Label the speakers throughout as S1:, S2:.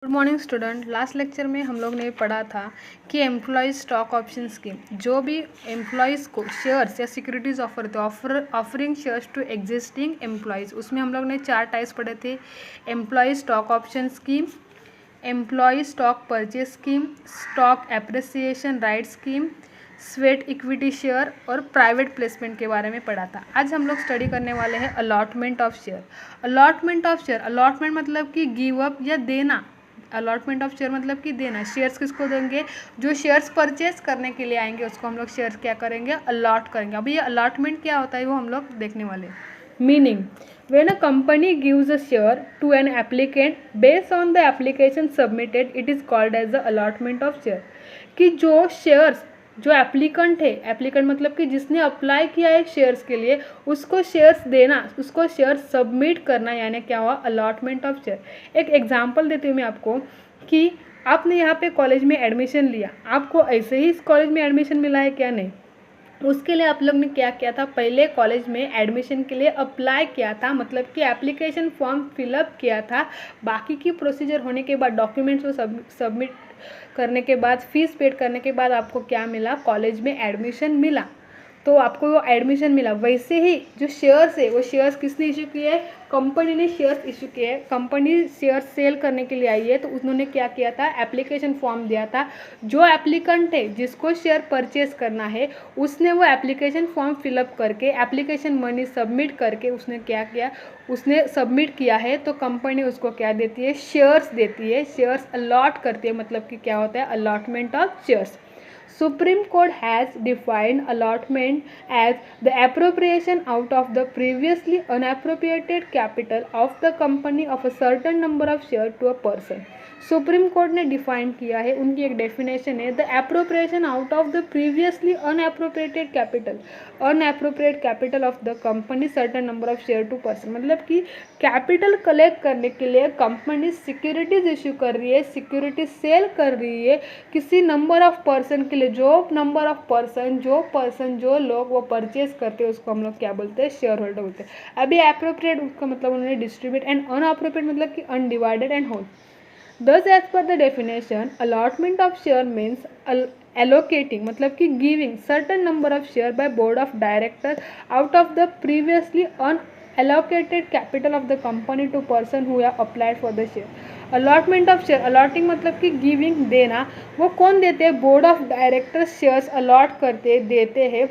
S1: Good morning student. Last lecture में हम लोग ने पढ़ा था कि एम्प्लॉयज़ स्टॉक ऑप्शन स्कीम, जो भी एम्प्लॉयज़ को शेयर्स या सिक्योरिटीज़ ऑफर थे, offering shares to existing employees, उसमें हम लोग ने 4 टाइप्स पढ़े थे। Employees stock option scheme, employees stock purchase scheme, stock appreciation right scheme, sweat equity share और प्राइवेट प्लेसमेंट के बारे में पढ़ा था। आज हम लोग स्टडी करने वाले हैं allotment of share. Allotment of share, allotment मतलब कि गिव अप या देना। अलॉटमेंट ऑफ शेयर मतलब कि देना। शेयर्स किसको देंगे? जो शेयर्स परचेज करने के लिए आएंगे उसको हम लोग शेयर्स क्या करेंगे? अलॉट करेंगे। अभी ये अलॉटमेंट क्या होता है वो हम लोग देखने वाले हैं। Meaning, when a company gives a share to an applicant based on the application submitted, it is called as the allotment of share। कि जो शेयर्स, जो एप्लीकेंट है, एप्लीकेंट मतलब कि जिसने अप्लाई किया है शेयर्स के लिए, उसको शेयर्स देना, उसको शेयर्स सबमिट करना, यानी क्या हुआ? Allotment of share. एक एग्जांपल देती हूँ मैं आपको कि आपने यहाँ पे कॉलेज में एडमिशन लिया, आपको ऐसे ही इस कॉलेज में एडमिशन मिला है क्या? नहीं। उसके लिए आप लोग ने क्या किया था? पहले कॉलेज में एडमिशन के लिए अप्लाई किया था, मतलब कि एप्लीकेशन फॉर्म फिलअप किया था। बाकी की प्रोसीजर होने के बाद, डॉक्यूमेंट्स को सबमिट करने के बाद, फीस पेड करने के बाद आपको क्या मिला? कॉलेज में एडमिशन मिला। तो आपको वो एडमिशन मिला। वैसे ही जो शेयर्स है, वो शेयर्स किसने इशू किए हैं? कंपनी ने शेयर्स इशू किए हैं। कंपनी शेयर्स सेल करने के लिए आई है, तो उन्होंने क्या किया था? एप्लीकेशन फॉर्म दिया था। जो एप्लीकेंट है, जिसको शेयर परचेज करना है, उसने वो एप्लीकेशन फॉर्म फिलअप करके, एप्लीकेशन मनी सबमिट करके उसने क्या किया? उसने सबमिट किया है, तो कंपनी उसको क्या देती है? शेयर्स देती है। शेयर्स अलॉट करती है, मतलब कि क्या होता है? Allotment of shares. Supreme Court has defined allotment as the appropriation out of the previously unappropriated capital of the company of a certain number of shares to a person। Supreme court ने define किया है, उनकी एक definition है, the appropriation out of the previously unappropriated capital, unappropriate capital of the company certain number of share to person. मतलब कि capital collect करने के लिए कंपनी सिक्योरिटीज इशू कर रही है, सिक्योरिटीज सेल कर रही है किसी नंबर ऑफ पर्सन के लिए। जो नंबर ऑफ पर्सन, जो लोग वो परचेज करते हैं, उसको हम लोग क्या बोलते हैं? शेयर होल्डर बोलते हैं। अभी एप्रोप्रिएट उसका मतलब उन्होंने डिस्ट्रीब्यूट, एंड अनएप्रोप्रिएट मतलब कि undivided and whole. Thus, as per the definition, allotment of share means allocating, मतलब कि giving certain number of share by board of directors out of the previously unallocated capital of the company to person who have applied for the share। Allotment of share, allotting मतलब कि giving, देना। वो कौन देते हैं? Board of directors shares allot करते देते हैं।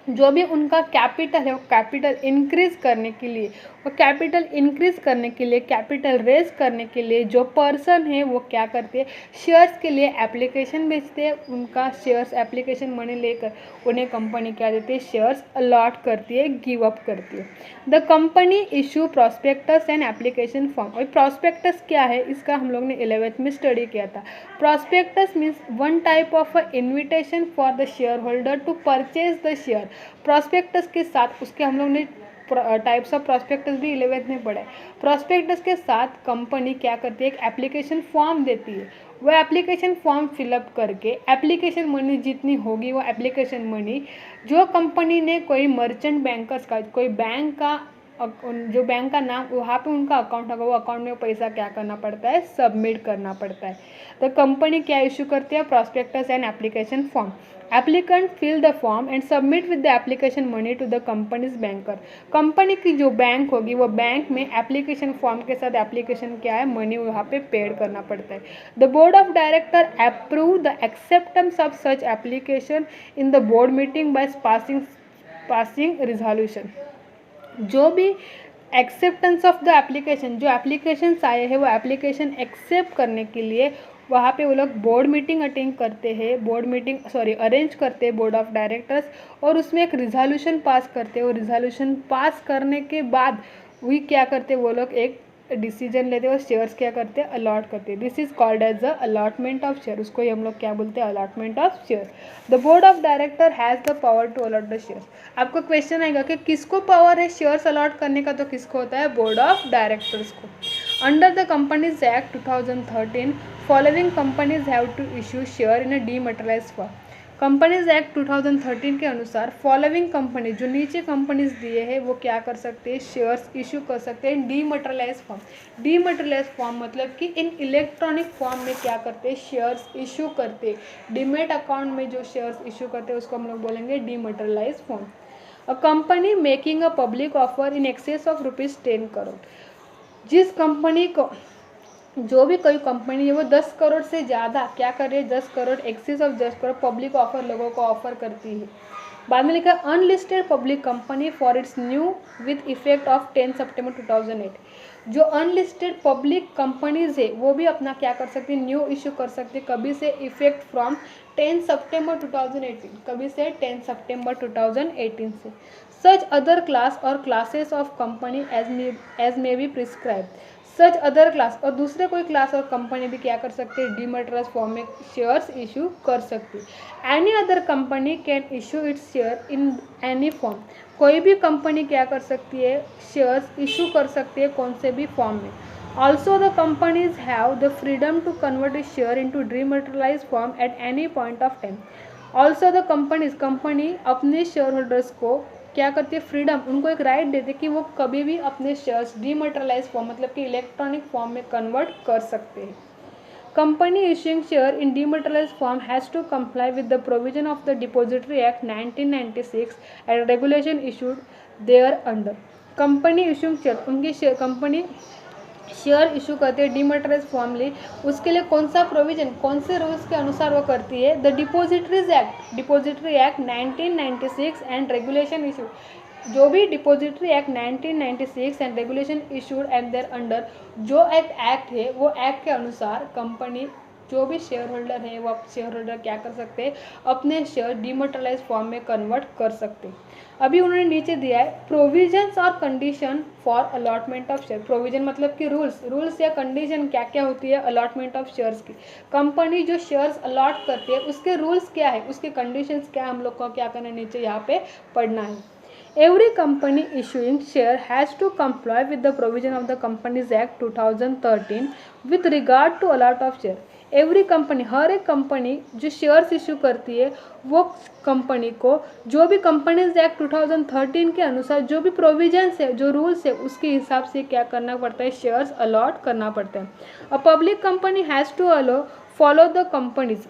S1: जो भी उनका कैपिटल है, वो कैपिटल इंक्रीज करने के लिए, वो कैपिटल इंक्रीज करने के लिए, कैपिटल रेज करने के लिए जो पर्सन है वो क्या करते हैं? शेयर्स के लिए एप्लीकेशन भेजते हैं। उनका शेयर्स एप्लीकेशन मनी लेकर उन्हें कंपनी क्या देती है? शेयर्स अलॉट करती है, गिव अप करती है। The company issue prospectus and application form. और प्रॉस्पेक्टस क्या है? इसका हम लोग ने 11th में स्टडी किया था। Prospectus means one type of a invitation for the share holder to purchase the share. Prospectus के साथ, उसके हम लोग ने टाइप्स ऑफ प्रॉस्पेक्टस भी 11th में पढ़ा है। प्रॉस्पेक्टस के साथ कंपनी क्या करती है? एक एप्लीकेशन फॉर्म देती है। वो एप्लीकेशन फॉर्म फिलअप करके एप्लीकेशन मनी जितनी होगी, वो एप्लीकेशन मनी जो कंपनी ने कोई मर्चेंट बैंकर्स का, कोई बैंक का, जो बैंक का नाम वहाँ पे उनका अकाउंट होगा, वो अकाउंट में पैसा क्या करना पड़ता है? सबमिट करना पड़ता है। तो कंपनी क्या इशू करती है? Prospectus and application form. Applicant fill the form and submit with the application money to the company's banker. Company की जो बैंक होगी, वो बैंक में एप्लीकेशन फॉर्म के साथ एप्लीकेशन क्या है? मनी वहाँ पे पेड करना पड़ता है। The board of director approve the acceptance of such application in the board meeting by passing resolution. जो भी एक्सेप्टेंस ऑफ द एप्लीकेशन, जो एप्लीकेशंस आए हैं, वो एप्लीकेशन एक्सेप्ट करने के लिए वहाँ पे वो लोग बोर्ड मीटिंग अटेंड करते हैं, अरेंज करते हैं बोर्ड ऑफ डायरेक्टर्स, और उसमें एक रिजोल्यूशन पास करते हैं। और रिजोल्यूशन पास करने के बाद वही क्या करते हैं? वो लोग एक डिसीजन लेते हैं और शेयर्स क्या करते हैं? अलॉट करते हैं। This is called as the allotment of share. उसको ही हम लोग क्या बोलते हैं? Allotment of share. The board of director has the power to allot the shares. आपको क्वेश्चन आएगा कि किसको पावर है शेयर्स अलॉट करने का? तो किसको होता है? बोर्ड ऑफ डायरेक्टर्स को। Under the companies act 2013, following companies have to issue share in a dematerialised form. Companies act 2013 के अनुसार फॉलोइंग कंपनी, जो नीचे कंपनीज दिए हैं वो क्या कर सकते हैं, शेयर्स इशू कर सकते हैं डीमटेरियलाइज फॉर्म। डीमटेरियलाइज फॉर्म मतलब कि इन इलेक्ट्रॉनिक फॉर्म में क्या करते हैं, शेयर्स इशू करते। डीमेट अकाउंट में जो शेयर्स इशू करते हैं उसको हम लोग बोलेंगे dematerialise form. A company making a public offer in excess of ₹10 crore, जिस कंपनी को, जो भी कोई कंपनी है वो 10 करोड़ से ज़्यादा क्या कर रही है, 10 crore excess of 10 crore public offer लोगों को ऑफर करती है। बाद में लिखा unlisted public company for its new with effect of 10 सितंबर 2008। जो अनलिस्टेड पब्लिक कंपनीज है वो भी अपना क्या कर सकती है, न्यू इशू कर सकती है। कभी से, इफेक्ट फ्रॉम 10 सितंबर 2018, कभी से 10 सितंबर 2018 से। सच अदर क्लास और classes of company as may be prescribe. Such other class, और दूसरे कोई क्लास और कंपनी भी क्या कर सकते हैं, डीमटेरियलाइज फॉर्म में शेयर्स इशू कर सकती है। Any other company can issue its share in any form. कोई भी कंपनी क्या कर सकती है, शेयर्स इशू कर सकती है कौन से भी फॉर्म में। Also the companies have the freedom to convert a share into dematerialise form at any point of time. Also the company अपने शेयर होल्डर्स को क्या करती है, फ्रीडम, उनको एक राइट देते कि वो कभी भी अपने शेयर्स डीमटेरियलाइज फॉर्म मतलब कि इलेक्ट्रॉनिक फॉर्म में कन्वर्ट कर सकते हैं। Company issuing share in dematerialise form has to comply with the provision of the depository act 1996 and regulation issued thereunder. Company issuing share, उनकी शेयर, कंपनी शेयर इशू करते हैं dematerialise form ले, उसके लिए कौन सा प्रोविजन, कौन से रूल्स के अनुसार वो करती है, the depository act 1996 and regulation issue, जो भी depository act 1996 and regulation issued and there under, जो एक्ट है वो एक्ट के अनुसार कंपनी, जो भी शेयर होल्डर है वो शेयर होल्डर क्या कर सकते हैं, अपने शेयर डीमटेरियलाइज फॉर्म में कन्वर्ट कर सकते हैं। अभी उन्होंने नीचे दिया है प्रोविजंस और condition for allotment of share. Provision मतलब कि रूल्स या कंडीशन क्या क्या होती है अलॉटमेंट ऑफ शेयर्स की। कंपनी जो शेयर्स अलॉट करती है उसके रूल्स क्या है, उसके कंडीशंस क्या है, हम लोग को क्या करना है, नीचे यहाँ पे पढ़ना है। Every company issuing share has to comply with the provision of the Companies Act 2013 with regard to allot of share. Every company, हर एक कंपनी जो शेयर्स इशू करती है वो कंपनी को जो भी कंपनीज एक्ट 2013 के अनुसार जो भी प्रोविजंस है, जो रूल्स है, उसके हिसाब से क्या करना पड़ता है, शेयर्स अलॉट करना पड़ता है। A public company has to follow the companies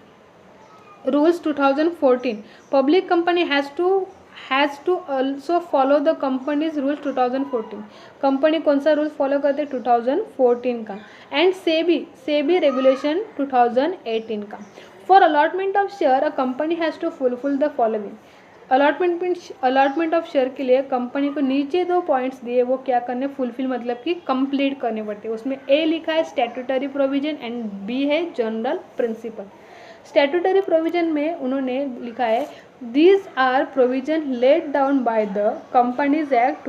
S1: rules 2014। Public company has to also follow the companies rules 2014। Company कौन सा रूल फॉलो करते हैं, 2014 का। एंड सेबी रेगुलेशन 2018 का। For allotment of share a company has to fulfil the following. Allotment of share के लिए company को नीचे 2 पॉइंट्स दिए वो क्या करने, फुलफिल मतलब कि कंप्लीट करने पड़ते हैं। उसमें ए लिखा है स्टैट्यूटरी प्रोविजन एंड बी है जनरल प्रिंसिपल। स्टैट्यूटरी प्रोविजन में उन्होंने लिखा है these are provision laid down by the companies act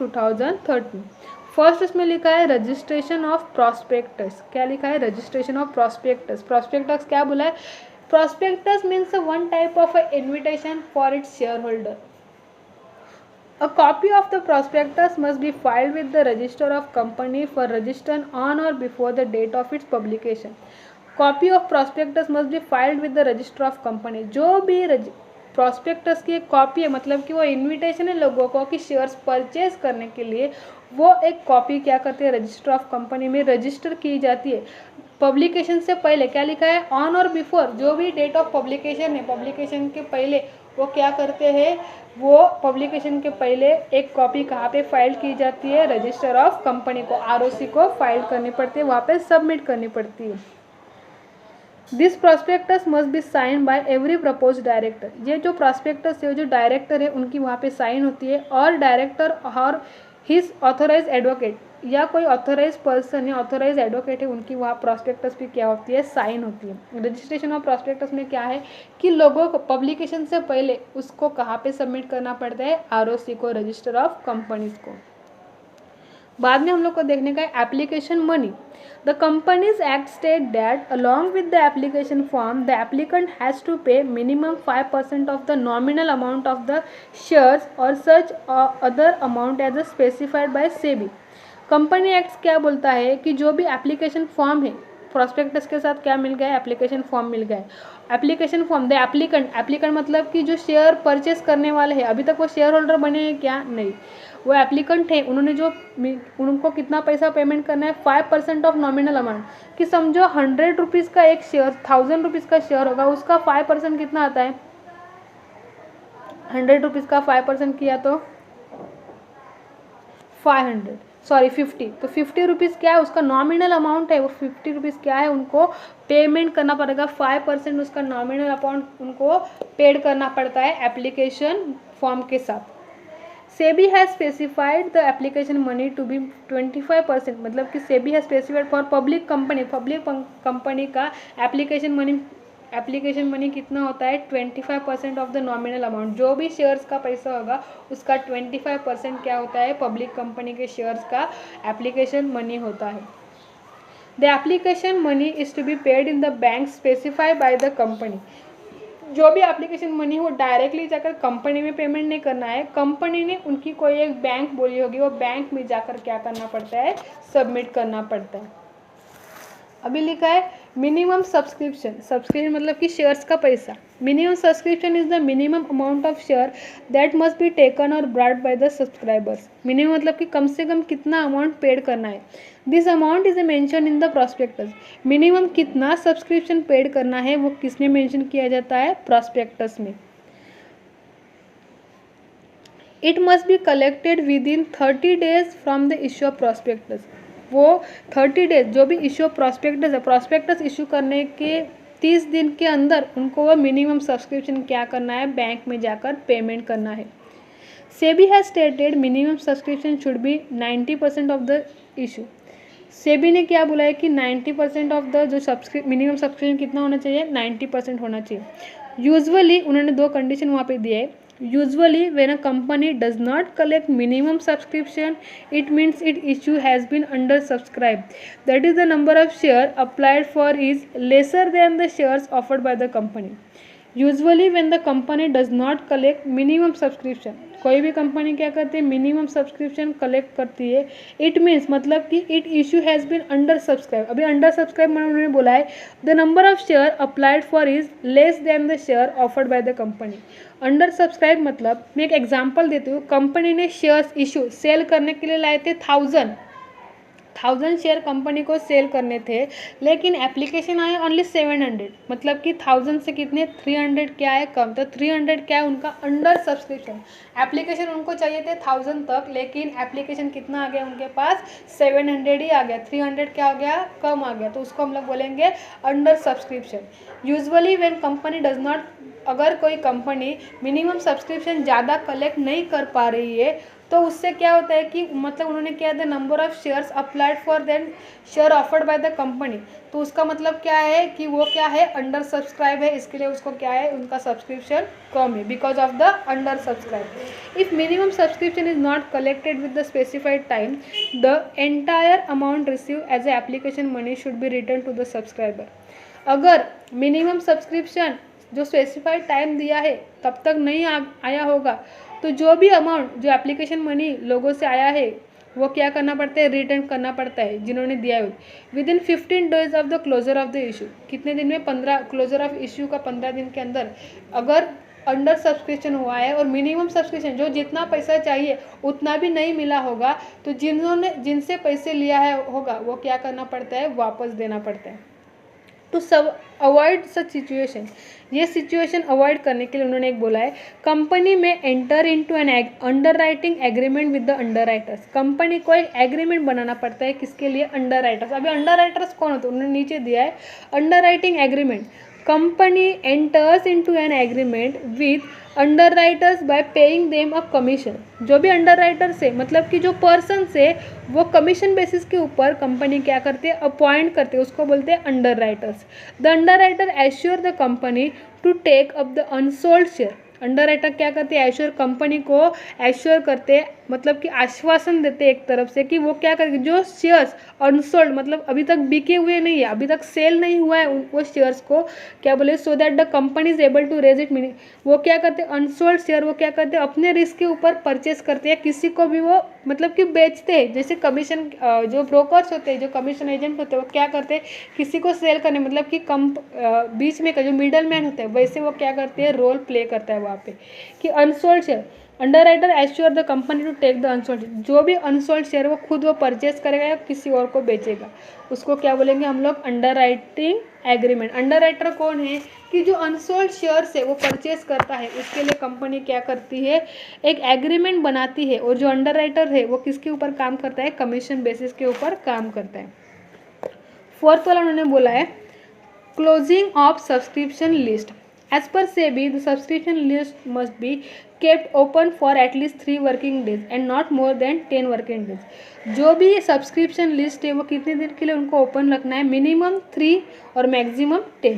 S1: 2013। First इसमें लिखा है रजिस्ट्रेशन ऑफ प्रॉस्पेक्टस। क्या लिखा है, रजिस्ट्रेशन ऑफ प्रॉस्पेक्टस। प्रॉस्पेक्टस क्या बोला है, prospectus means one type of invitation for its share holder. A copy of the prospectus must be filed with the register of company for registration on or before the date of its publication. Copy of prospectus must be filed with the register of company. जो भी prospectus की एक copy है, मतलब कि वो invitation है लोगों को कि शेयर्स परचेज करने के लिए, वो एक कॉपी क्या करती है, रजिस्टर ऑफ कंपनी में रजिस्टर की जाती है। पब्लिकेशन से पहले क्या लिखा है, ऑन और बिफोर, जो भी डेट ऑफ पब्लिकेशन है, पब्लिकेशन के पहले वो क्या करते हैं, वो पब्लिकेशन के पहले एक कॉपी कहाँ पे फाइल की जाती है, रजिस्टर ऑफ कंपनी को, आरओसी को फाइल करनी पड़ती है, वहाँ पे सबमिट करनी पड़ती है। This prospectus must be sign by every propose director. ये जो प्रॉस्पेक्टस है, जो डायरेक्टर है उनकी वहाँ पे साइन होती है, और डायरेक्टर और हिज ऑथोराइज एडवोकेट या कोई ऑथोराइज पर्सन है, ऑथोराइज एडवोकेट है, उनकी वहाँ प्रॉस्पेक्टस भी क्या होती है, साइन होती है। रजिस्ट्रेशन ऑफ प्रॉस्पेक्टस में क्या है कि लोगों को पब्लिकेशन से पहले उसको कहाँ पे सबमिट करना पड़ता है, आरओसी को, रजिस्टर ऑफ कंपनीज को। बाद में हम लोग को देखने का है application money. The companies act state that along with the application form the applicant has to pay minimum 5% of the nominal amount of the shares और such other amount as specified by SEBI. Company act क्या बोलता है कि जो भी application form है, prospectus के साथ क्या मिल गया है, एप्लीकेशन फॉर्म मिल गया है। एप्लीकेशन फॉर्म, द एप्लीकेंट मतलब कि जो शेयर परचेस करने वाले हैं, अभी तक वो शेयर होल्डर बने हैं क्या, नहीं, वो एप्लीकेंट है। उनको कितना पैसा पेमेंट करना है, 5% ऑफ नॉमिनल अमाउंट, कि समझो 100 रुपीज़ का एक शेयर 1000 रुपीज़ का शेयर होगा, उसका 5% कितना आता है, 100 रुपीज़ का 5% किया तो 50, तो 50 रुपीज़ क्या है, उसका नॉमिनल अमाउंट है, वो 50 रुपीज़ क्या है, उनको पेमेंट करना पड़ेगा, 5% उसका नॉमिनल अमाउंट उनको पेड करना पड़ता है एप्लीकेशन फॉर्म के साथ। SEBI has specified the application money to be 25%, मतलब कि SEBI has specified for public company का एप्लीकेशन मनी कितना होता है, 25% ऑफ द नॉमिनल अमाउंट। जो भी शेयर्स का पैसा होगा उसका 25% क्या होता है, पब्लिक कंपनी के शेयर्स का एप्लीकेशन मनी होता है। The application money is to be paid in the bank specified by the company. जो भी एप्लीकेशन मनी वो डायरेक्टली जाकर कंपनी में पेमेंट नहीं करना है, कंपनी ने उनकी कोई एक बैंक बोली होगी, वो बैंक में जाकर क्या करना पड़ता है, सबमिट करना पड़ता है। अभी लिखा है मिनिमम सब्सक्रिप्शन मतलब कि शेयर्स का पैसा। Minimum subscription is the minimum amount of share that must be taken और brought by the subscribers. Minimum मतलब कि कम से कम कितना अमाउंट पेड करना है। This amount is mention in the prospectus. Minimum कितना सब्सक्रिप्शन पेड करना है वो किसमें मेंशन किया जाता है, प्रॉस्पेक्टस में। It must be collected with in 30 days from the issue of prospectus. वो 30 डेज जो भी इश्यू ऑफ प्रॉस्पेक्टस है, प्रॉस्पेक्टस इशू करने के 30 दिन के अंदर उनको वो मिनिमम सब्सक्रिप्शन क्या करना है, बैंक में जाकर पेमेंट करना है। SEBI has stated minimum subscription should be 90% of the issue. SEBI ने क्या बोला है कि 90% ऑफ द जो मिनिमम सब्सक्रिप्शन कितना होना चाहिए, 90% होना चाहिए। यूजुअली उन्होंने 2 कंडीशन वहाँ पे दिए है। Usually, when a company does not collect minimum subscription, it means its issue has been undersubscribed. That is, the number of shares applied for is lesser than the shares offered by the company. Usually, when the company does not collect minimum subscription, कोई भी company क्या करती है, minimum subscription collect करती है, it means मतलब कि it issue has been under subscribe. अभी अंडर सब्सक्राइब उन्होंने बोला है the number of share applied for is less than the share offered by the company. Under subscribe मतलब मैं एक एग्जांपल देती हूँ, कंपनी ने शेयर्स इशू सेल करने के लिए लाए थे 1000 शेयर कंपनी को सेल करने थे, लेकिन एप्लीकेशन आए ओनली 700, मतलब कि 1000 से कितने 300 क्या है कम, तो 300 क्या है उनका अंडर सब्सक्रिप्शन। एप्लीकेशन उनको चाहिए थे 1000 तक, लेकिन एप्लीकेशन कितना आ गया उनके पास, 700 ही आ गया, 300 क्या हो गया, कम आ गया, तो उसको हम लोग बोलेंगे under subscription. Usually when company does not, अगर कोई कंपनी मिनिमम सब्सक्रिप्शन ज़्यादा कलेक्ट नहीं कर पा रही है तो उससे क्या होता है कि मतलब उन्होंने क्या है, number of shares applied for then share offered by the company, तो उसका मतलब क्या है कि वो क्या है, अंडर सब्सक्राइब है, इसके लिए उसको क्या है, उनका सब्सक्रिप्शन कम है because of the under subscribe. If minimum subscription is not collected with the specified time, the entire amount receive as a application money should be return to the subscriber. अगर मिनिमम सब्सक्रिप्शन जो specified time दिया है तब तक नहीं आया होगा, तो जो भी अमाउंट जो एप्लीकेशन मनी लोगों से आया है वो क्या करना पड़ता है, रिटर्न करना पड़ता है जिन्होंने दिया है। Within 15 days of the closure of the issue, कितने दिन में, 15 क्लोजर ऑफ इशू का 15 दिन के अंदर अगर अंडर सब्सक्रिप्शन हुआ है और मिनिमम सब्सक्रिप्शन जो जितना पैसा चाहिए उतना भी नहीं मिला होगा, तो जिनसे पैसे लिया है होगा वो क्या करना पड़ता है, वापस देना पड़ता है। टू सब अवॉइड सच सिचुएशन, ये सिचुएशन अवॉइड करने के लिए उन्होंने एक बोला है, कंपनी में enter into an underwriting agreement with the underwriters. Company को एक एग्रीमेंट बनाना पड़ता है, किसके लिए, अंडर राइटर्स। अभी अंडर राइटर्स कौन होते हैं, उन्होंने नीचे दिया है underwriting agreement. Company enters into an agreement with underwriters by paying them a commission. जो भी अंडर राइटर्स है मतलब कि जो पर्सन से वो कमीशन बेसिस के ऊपर कंपनी क्या करते हैं, अपॉइंट करते हैं, उसको बोलते हैं underwriters. The underwriter assure the company to take up the unsold share. Underwriter क्या करते हैं, एश्योर कंपनी को एश्योर करते हैं, मतलब कि आश्वासन देते हैं एक तरफ से कि वो क्या करेंगे, जो शेयर्स अनसोल्ड मतलब अभी तक बिके हुए नहीं है, अभी तक सेल नहीं हुआ है, वो शेयर्स को क्या बोले, so that the company is able to raise it. वो क्या करते हैं, अनसोल्ड शेयर वो क्या करते हैं, अपने रिस्क के ऊपर परचेस करते हैं, किसी को भी वो मतलब कि बेचते हैं। जैसे कमीशन जो ब्रोकर्स होते हैं, जो कमीशन एजेंट होते हैं, वो क्या करते हैं, किसी को सेल करने मतलब कि बीच में का जो मिडल मैन होता है, वैसे वो क्या करते हैं, रोल प्ले करता है वहाँ पे। कि unsold share, underwriter assure the company to take the unsold, जो भी अनसोल्ड शेयर वो खुद वो परचेज करेगा या किसी और को बेचेगा, उसको क्या बोलेंगे हम लोग, under writing agreement. Under writer कौन है, कि जो अनसोल्ड शेयर्स है वो परचेज करता है, उसके लिए कंपनी क्या करती है, एक एग्रीमेंट बनाती है। और जो अंडर राइटर है वो किसके ऊपर काम करता है, कमीशन बेसिस के ऊपर काम करता है। फोर्थ वाला उन्होंने बोला है closing of subscription list. As per SEBI the subscription list must be kept open for at least 3 working days and not more than 10 working days. जो भी सब्सक्रिप्शन लिस्ट है वो कितने दिन के लिए उनको ओपन रखना है, मिनिमम 3 और maximum 10।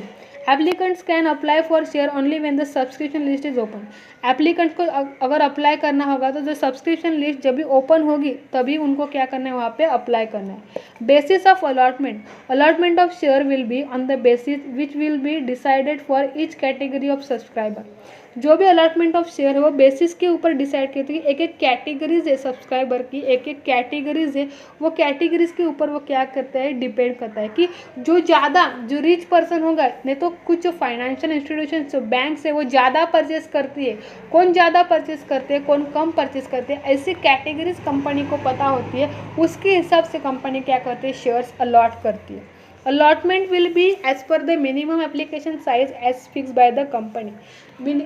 S1: Applicants can apply for share only when the subscription list is open. Applicant को अगर अप्लाई करना होगा तो जो सब्सक्रिप्शन लिस्ट जब भी ओपन होगी तभी उनको क्या करना है, वहाँ पे अप्लाई करना है। Basis of allotment, allotment of share will be on the basis which will be decided for each category of subscriber. जो भी अलॉटमेंट ऑफ शेयर है वो बेसिस के ऊपर डिसाइड करती है। एक एक कैटेगरीज है सब्सक्राइबर की, एक एक कैटेगरीज है, वो कैटेगरीज के ऊपर वो क्या करता है, डिपेंड करता है। कि जो ज़्यादा जो रिच पर्सन होगा, नहीं तो कुछ जो फाइनेंशियल इंस्टीट्यूशन जो बैंक्स है वो ज़्यादा परचेस करती है, कौन ज़्यादा परचेस करते हैं, कौन कम परचेस करते हैं, ऐसी कैटेगरीज कंपनी को पता होती है। उसके हिसाब से कंपनी क्या करती है, शेयर्स अलॉट करती है। Allotment will be as per the minimum application size as fix by the company.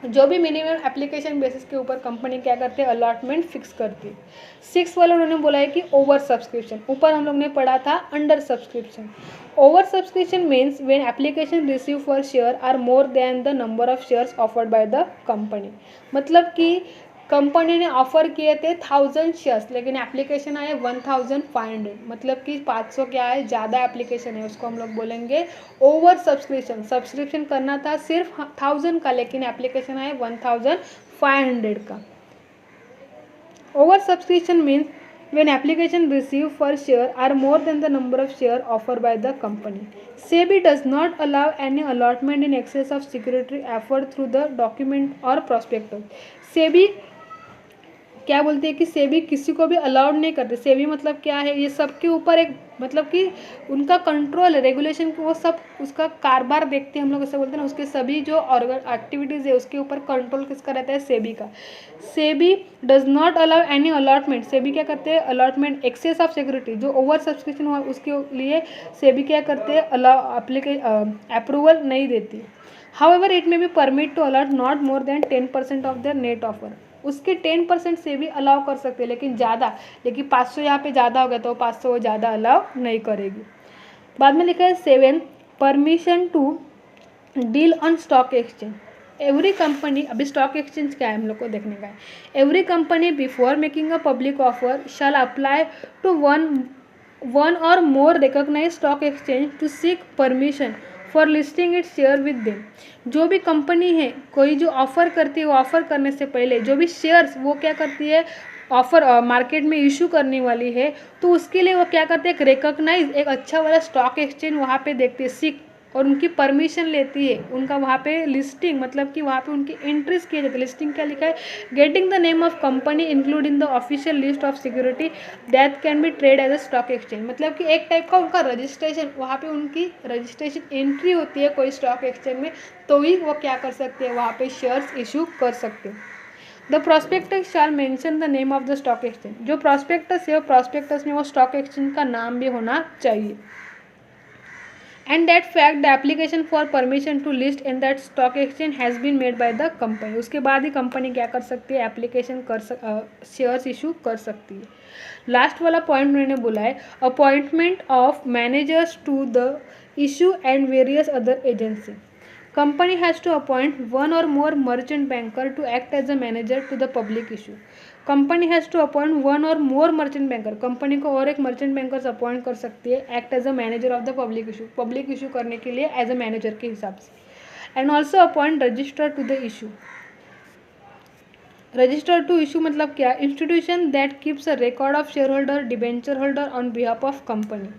S1: जो भी मिनिमम एप्लीकेशन बेसिस के ऊपर कंपनी क्या करती है, अलॉटमेंट फिक्स करती है। 6 वाला उन्होंने बोला है कि ओवर सब्सक्रिप्शन, ऊपर हम लोग ने पढ़ा था under subscription. Over subscription means when application receive for share are more than the number of shares offered by the company. मतलब कि कंपनी ने ऑफर किए थे 1000 शेयर्स, लेकिन एप्लीकेशन आए 1500, मतलब कि 500 क्या है, ज़्यादा एप्लीकेशन है, उसको हम लोग बोलेंगे ओवर सब्सक्रिप्शन। सब्सक्रिप्शन करना था सिर्फ 1000 का, लेकिन एप्लीकेशन आए 1500 का। Over subscription means when application received for share are more than the number of share offered by the company. SEBI does not allow any allotment in excess of security offered through the document or prospectus. SEBI क्या बोलती है कि सेबी किसी को भी allowed नहीं करते। सेबी मतलब क्या है, ये सबके ऊपर एक मतलब कि उनका कंट्रोल है, रेगुलेशन, वो सब उसका कारोबार देखते हैं, हम लोग ऐसे बोलते हैं ना, उसके सभी जो एक्टिविटीज़ है उसके ऊपर कंट्रोल किसका रहता है, सेबी का। SEBI does not allow any allotment, SEBI क्या करते हैं, अलॉटमेंट एक्सेस ऑफ सिक्योरिटी, जो ओवर सब्सक्रिप्शन हुआ उसके लिए सेबी क्या करते हैं, अप्रूवल नहीं देती। However it may be permit to allot not more than 10% of their net offer. उसके 10% से भी अलाउ कर सकते हैं, लेकिन ज़्यादा, लेकिन 500 यहाँ पे ज़्यादा हो गया तो 500 वो ज़्यादा अलाउ नहीं करेगी। बाद में लिखा है 7 permission to deal on stock exchange. Every company, अभी स्टॉक एक्सचेंज क्या है हम लोग को देखने का है। Every company before making a public offer shall apply to one और more recognise stock exchange to seek permission for listing it share with them. जो भी कंपनी है कोई जो ऑफ़र करती है, वो ऑफ़र करने से पहले जो भी शेयर्स वो क्या करती है, ऑफ़र मार्केट में इशू करने वाली है, तो उसके लिए वो क्या करते हैं, एक रिकॉग्नाइज एक अच्छा वाला स्टॉक एक्सचेंज वहाँ पे देखती है, सीख और उनकी परमिशन लेती है, उनका वहाँ पे लिस्टिंग मतलब कि वहाँ पे उनकी एंट्रीज किए जाती है। लिस्टिंग क्या लिखा है, getting the name of company include in the official list of security that can be trade as a stock exchange. मतलब कि एक टाइप का उनका रजिस्ट्रेशन, वहाँ पे उनकी रजिस्ट्रेशन एंट्री होती है कोई स्टॉक एक्सचेंज में, तो ही वो क्या कर सकते हैं, वहाँ पे शेयर्स इशू कर सकते हैं। The prospectus shall mention the name of the stock exchange. जो प्रॉस्पेक्टस है, प्रॉस्पेक्टस में वो स्टॉक एक्सचेंज का नाम भी होना चाहिए। And that fact the application for permission to list in that stock exchange has been made by the company। उसके बाद ही कंपनी क्या कर सकती है, एप्लीकेशन शेयर्स इशू कर सकती है। लास्ट वाला पॉइंट उन्होंने बोला है appointment of managers to the issue and various other agency. Company has to appoint one or more merchant banker to act as a manager to the public issue। Company has to appoint one और more merchant banker, company को और एक merchant bankers appoint कर सकती है, act as a manager of the public issue, public issue करने के लिए एज अ मैनेजर के हिसाब से। And also appoint register to the issue. Register to issue मतलब क्या, institution that keeps a record of shareholder debenture holder on behalf of company.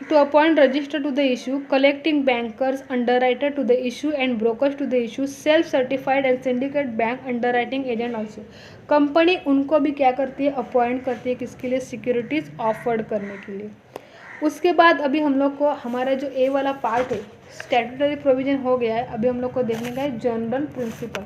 S1: to appoint register to the issue, collecting bankers, underwriter to the issue and brokers to the issue, self certified and syndicate bank underwriting agent also. Company उनको भी क्या करती है, appoint करती है किसके लिए, securities offered करने के लिए. उसके बाद अभी हम लोग को हमारा जो ए वाला पार्ट है स्टैट्यूटरी प्रोविजन हो गया है. अभी हम लोग को देखने का है general principal.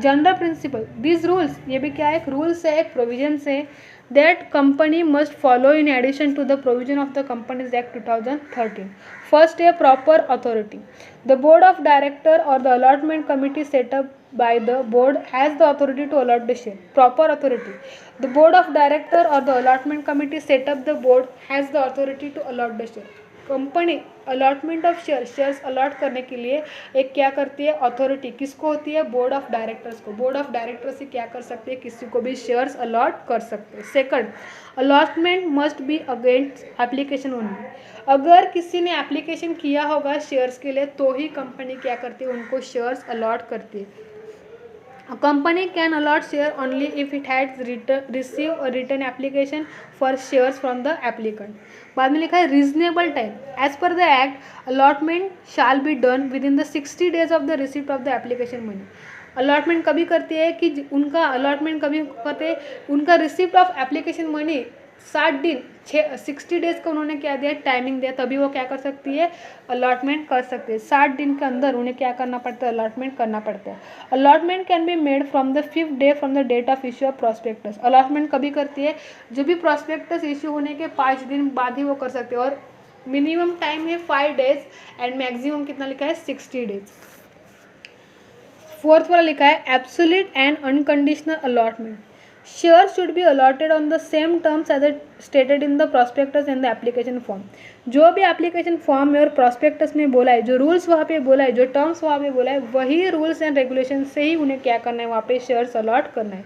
S1: General principle, this rules, ये भी क्या है, एक रूल्स है, एक प्रोविजन है that company must follow in addition to the provision of the Companies Act 2013. First, a proper authority. The board of director or the allotment committee set up by the board has the authority to allot the share. Proper authority. The board of director or the allotment committee set up the board has the authority to allot the share. Company allotment of shares allot करने के लिए एक क्या करती है, authority किसको होती है, बोर्ड ऑफ डायरेक्टर्स को. बोर्ड ऑफ डायरेक्टर्स से क्या कर सकते हैं, किसी को भी शेयर्स अलॉट कर सकते हैं. Second, allotment must be against application only. अगर किसी ने एप्लीकेशन किया होगा शेयर्स के लिए तो ही कंपनी क्या करती है, उनको शेयर्स अलॉट करती है. A company can allot share only if it has received a written application for shares from the applicant. बाद में लिखा है reasonable time. As per the act, allotment shall be done within the 60 days of the receipt of the application money. Allotment कभी करती है कि उनका allotment कभी करते हैं, उनका रिसिप्ट ऑफ एप्लीकेशन मनी 60 दिन 60 डेज का उन्होंने क्या दिया, टाइमिंग दिया, तभी वो क्या कर सकती है, अलॉटमेंट कर सकती है. 60 दिन के अंदर उन्हें क्या करना पड़ता है, अलॉटमेंट करना पड़ता है. Allotment can be made from the 5th day from the date of issue of prospectus. Allotment कभी करती है, जो भी प्रॉस्पेक्टस इश्यू होने के 5 दिन बाद ही वो कर सकते हैं. और मिनिमम टाइम है 5 डेज एंड मैक्सिमम कितना लिखा है, 60 डेज. फोर्थ वाला लिखा है absolute and unconditional allotment. Share should be allotted on the same terms as stated in the prospectus and the application form. जो भी एप्लीकेशन फॉर्म में और प्रॉस्पेक्टस में बोला है, जो रूल्स वहाँ पे बोला है, जो टर्म्स वहाँ पे बोला है, वही रूल्स एंड रेगुलेशन से ही उन्हें क्या करना है, वहाँ पे शेयर्स अलॉट करना है.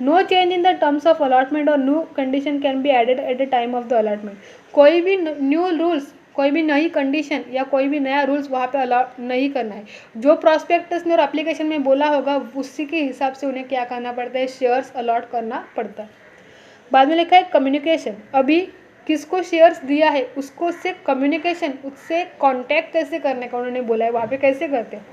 S1: No change in the terms of allotment और new condition can be added at the time of the allotment. कोई भी न्यू रूल्स, कोई भी नई कंडीशन या कोई भी नया रूल्स वहाँ पे अलॉट नहीं करना है. जो प्रॉस्पेक्टस में और एप्लीकेशन में बोला होगा उसी के हिसाब से उन्हें क्या करना पड़ता है, शेयर्स अलॉट करना पड़ता है. बाद में लिखा है कम्युनिकेशन. अभी किसको शेयर्स दिया है उसको उससे कम्युनिकेशन, उससे कॉन्टैक्ट कैसे करने का उन्होंने बोला है, वहाँ पे कैसे करते हैं.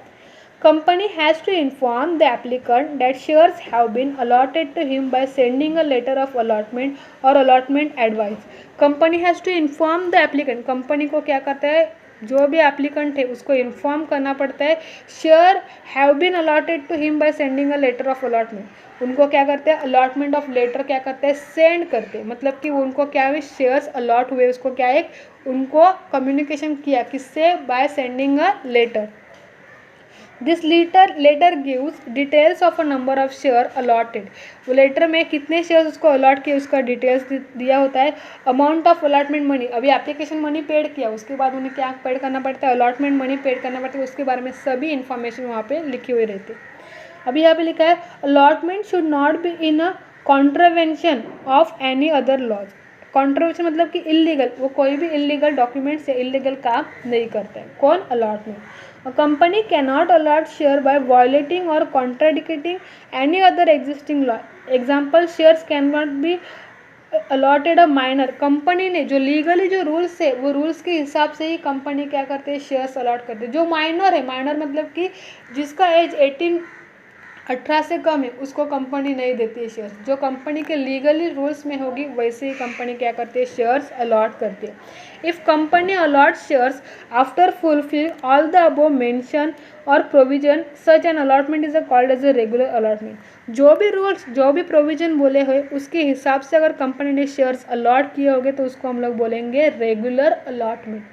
S1: Company has to inform the applicant that shares have been allotted to him by sending a letter of allotment or allotment advice. Company has to inform the applicant. Company को क्या करता है, जो भी एप्लीकेंट है उसको इन्फॉर्म करना पड़ता है. Share have been allotted to him by sending a letter of allotment. उनको क्या करते हैं, अलॉटमेंट ऑफ लेटर क्या करते हैं, सेंड करते हैं. मतलब कि उनको क्या है, शेयर्स अलॉट हुए, उसको क्या है, उनको कम्युनिकेशन किया किससे, by sending a letter. This letter gives details of a number of share allotted. वो लेटर में कितने शेयर्स उसको अलॉट किए उसका डिटेल्स दिया होता है. अमाउंट ऑफ अलॉटमेंट मनी, अभी एप्लीकेशन मनी पेड किया उसके बाद उन्हें क्या पेड करना पड़ता है, अलॉटमेंट मनी पेड करना पड़ता है. उसके बारे में सभी इन्फॉर्मेशन वहाँ पे लिखी हुई रहती है. अभी यहाँ पे लिखा है allotment should not be in a contravention of any other laws. Contravention मतलब कि इलीगल, वो कोई भी इलीगल डॉक्यूमेंट से इलीगल काम नहीं करता है. कौन, allotment. A company cannot allot share by violating or contradicting any other existing law. Example, shares cannot be allotted a minor. Company ने जो लीगली जो रूल्स है वो रूल्स के हिसाब से ही कंपनी क्या करते हैं, शेयर्स अलॉट करते हैं. जो माइनर है, माइनर मतलब कि जिसका एज 18 से कम है उसको कंपनी नहीं देती है शेयर्स. जो कंपनी के लीगली रूल्स में होगी वैसे ही कंपनी क्या करती है, शेयर्स अलॉट करती है. If company allot shares after fulfil all the above mention और provision such an allotment is called as a regular allotment. जो भी रूल्स, जो भी प्रोविजन बोले हुए उसके हिसाब से अगर कंपनी ने शेयर्स अलॉट किए होंगे तो उसको हम लोग बोलेंगे regular allotment.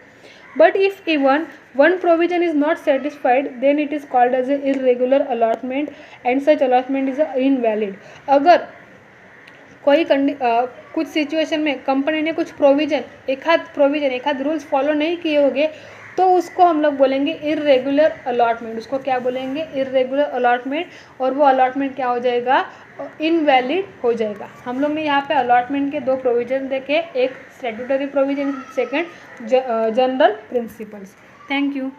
S1: But if even one provision is not satisfied, then it is called as a irregular allotment and such allotment is invalid. अगर कोई कुछ सिचुएशन में कंपनी ने कुछ प्रोविजन, एक आध रूल्स फॉलो नहीं किए होंगे तो उसको हम लोग बोलेंगे इरेगुलर अलॉटमेंट. उसको क्या बोलेंगे, इरेगुलर अलॉटमेंट. और वो अलॉटमेंट क्या हो जाएगा, इनवैलिड हो जाएगा. हम लोग ने यहाँ पे अलॉटमेंट के 2 प्रोविजन देखे, एक statutory provision, second general principles. Thank you.